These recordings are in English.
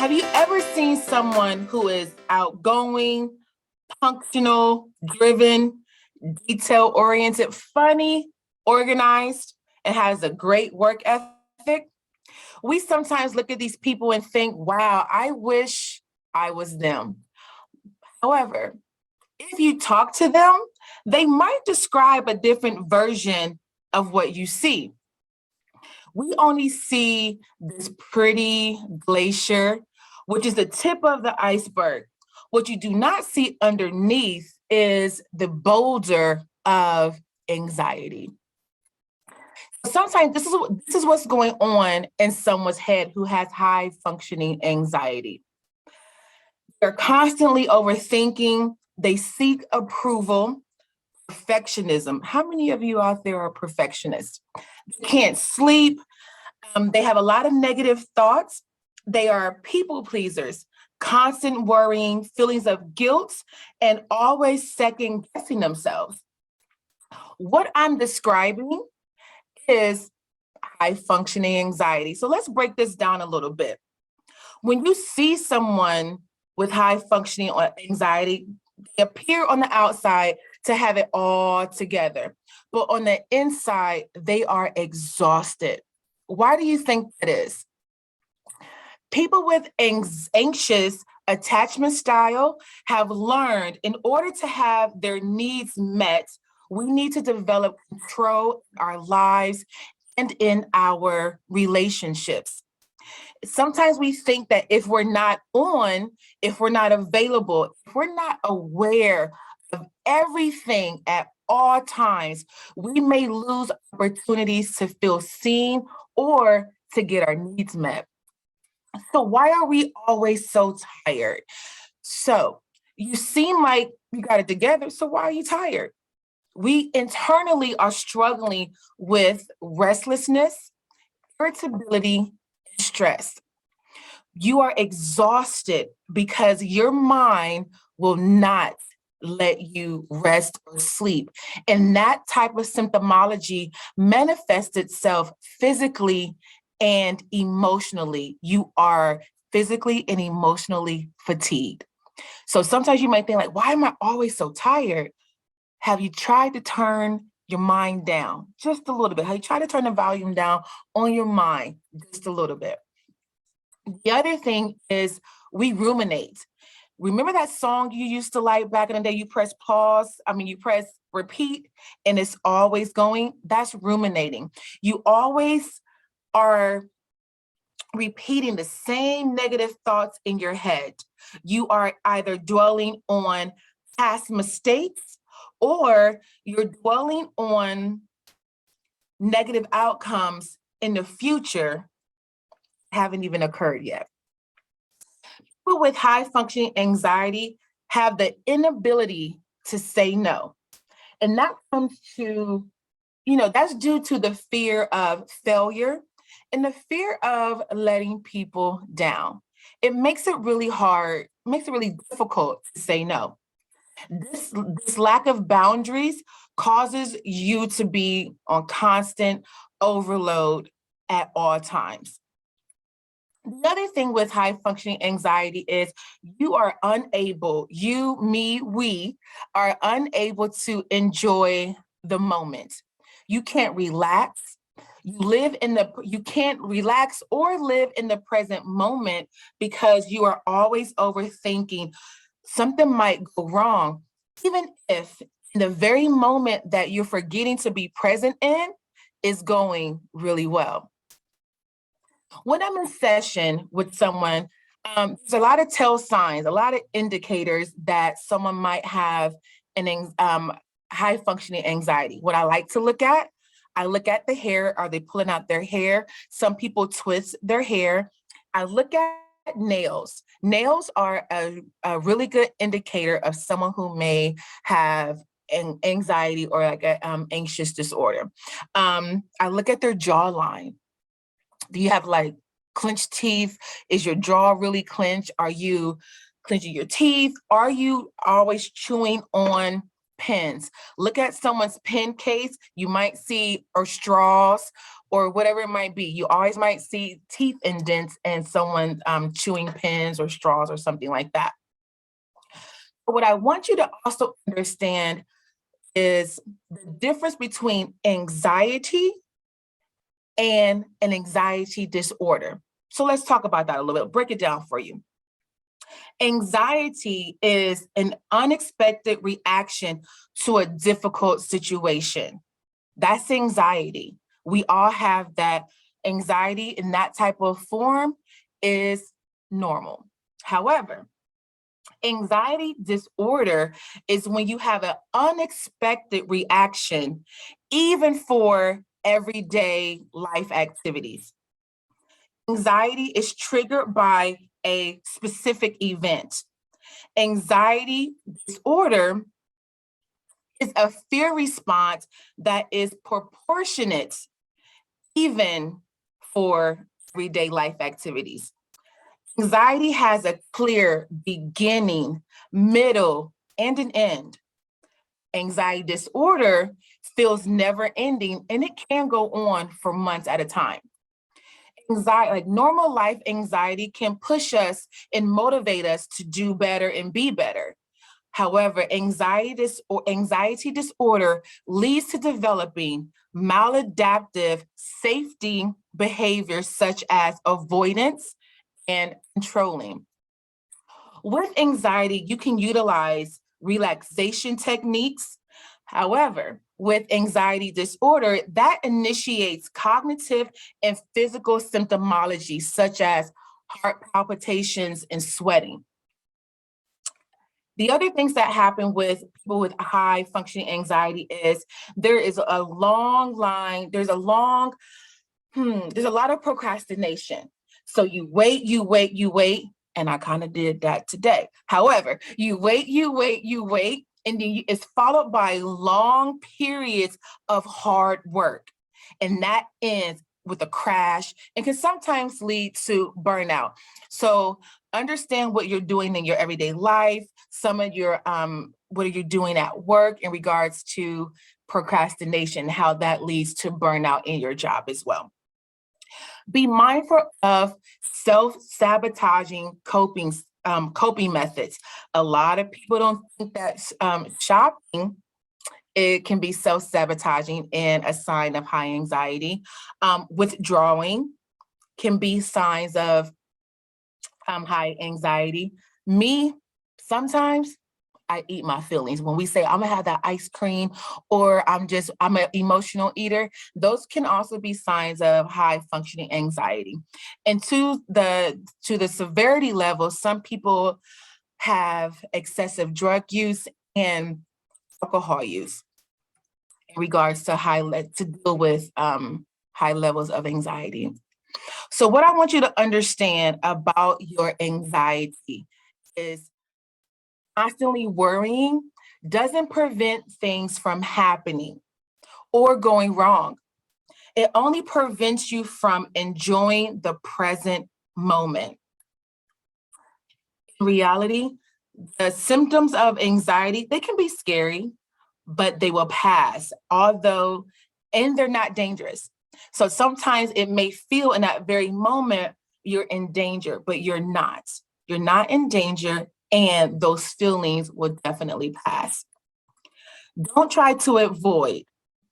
Have you ever seen someone who is outgoing, functional, driven, detail-oriented, funny, organized, and has a great work ethic? We sometimes look at these people and think, wow, I wish I was them. However, if you talk to them, they might describe a different version of what you see. We only see this pretty glacier, which is the tip of the iceberg. What you do not see underneath is the boulder of anxiety. Sometimes this is what's going on in someone's head who has high functioning anxiety. They're constantly overthinking, they seek approval, perfectionism. How many of you out there are perfectionists? They can't sleep. They have a lot of negative thoughts. They are people pleasers, constant worrying, feelings of guilt, and always second guessing themselves. What I'm describing is high functioning anxiety. So let's break this down a little bit. When you see someone with high functioning anxiety, they appear on the outside to have it all together, but on the inside, they are exhausted. Why do you think that is? People with anxious attachment style have learned in order to have their needs met, we need to develop control in our lives and in our relationships. Sometimes we think that if we're not on, if we're not available, if we're not aware of everything at all times, we may lose opportunities to feel seen or to get our needs met. So why are we always so tired? So you seem like you got it together, so why are you tired? We internally are struggling with restlessness, irritability, and stress. You are exhausted because your mind will not let you rest or sleep. And that type of symptomology manifests itself physically and emotionally. You are physically and emotionally fatigued. So sometimes you might think like, why am I always so tired? Have you tried to turn your mind down just a little bit? Have you tried to turn the volume down on your mind just a little bit? The other thing is we ruminate. Remember that song you used to like back in the day? You press pause, you press repeat, and it's always going. That's ruminating. You always are repeating the same negative thoughts in your head. You are either dwelling on past mistakes or you're dwelling on negative outcomes in the future haven't even occurred yet. People with high functioning anxiety have the inability to say no. And that comes to, that's due to the fear of failure and the fear of letting people down. It makes it really hard, makes it really difficult to say no. This lack of boundaries causes you to be on constant overload at all times. The other thing with high functioning anxiety is you are unable, you, me, we are unable to enjoy the moment. You can't relax. You can't relax or live in the present moment because you are always overthinking something might go wrong, even if in the very moment that you're forgetting to be present in is going really well. When I'm in session with someone, there's a lot of tell signs, a lot of indicators that someone might have an high functioning anxiety. What I like to look at, I look at the hair. Are they pulling out their hair? Some people twist their hair. I look at nails. Nails are a really good indicator of someone who may have an anxiety or like an anxious disorder. I look at their jawline. Do you have like clenched teeth? Is your jaw really clenched? Are you clenching your teeth? Are you always chewing on pens? Look at someone's pen case. You might see or straws or whatever it might be. You always might see teeth indents and someone chewing pins or straws or something like that. But what I want you to also understand is the difference between anxiety and an anxiety disorder. So let's talk about that a little bit, break it down for you. Anxiety is an unexpected reaction to a difficult situation. That's anxiety. We all have that. Anxiety in that type of form is normal. However, anxiety disorder is when you have an unexpected reaction, even for everyday life activities. Anxiety is triggered by a specific event. Anxiety disorder is a fear response that is proportionate even for everyday life activities. Anxiety has a clear beginning, middle, and an end. Anxiety disorder feels never ending, and it can go on for months at a time. Anxiety, like normal life anxiety, can push us and motivate us to do better and be better. However, anxiety disorder leads to developing maladaptive safety behaviors such as avoidance and controlling. With anxiety, you can utilize relaxation techniques. However, with anxiety disorder, that initiates cognitive and physical symptomology, such as heart palpitations and sweating. The other things that happen with people with high functioning anxiety is there is a long line, there's a lot of procrastination. So you wait, and I kind of did that today. However, you wait, and then it's followed by long periods of hard work. And that ends with a crash and can sometimes lead to burnout. So understand what you're doing in your everyday life, some of your, what are you doing at work in regards to procrastination, how that leads to burnout in your job as well. Be mindful of self-sabotaging coping methods. A lot of people don't think that shopping, it can be self-sabotaging and a sign of high anxiety. Withdrawing can be signs of high anxiety. Me, sometimes I eat my feelings. When we say I'm gonna have that ice cream, or I'm an emotional eater, those can also be signs of high functioning anxiety. And to the severity level, some people have excessive drug use and alcohol use in regards to to deal with high levels of anxiety. So what I want you to understand about your anxiety is constantly worrying doesn't prevent things from happening or going wrong. It only prevents you from enjoying the present moment. In reality, the symptoms of anxiety, they can be scary, but they will pass, and they're not dangerous. So sometimes it may feel in that very moment you're in danger, but you're not. You're not in danger, and those feelings will definitely pass. Don't try to avoid,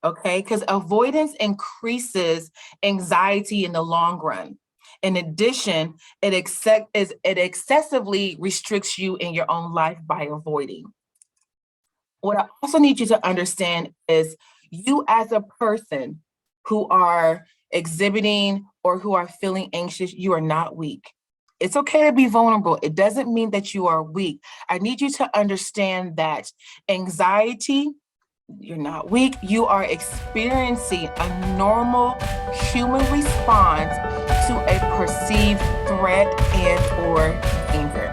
okay? Because avoidance increases anxiety in the long run. In addition, it excessively restricts you in your own life by avoiding. What I also need you to understand is you as a person who are exhibiting or who are feeling anxious, you are not weak. It's okay to be vulnerable. It doesn't mean that you are weak. I need you to understand that anxiety, you're not weak. You are experiencing a normal human response to a perceived threat and or danger.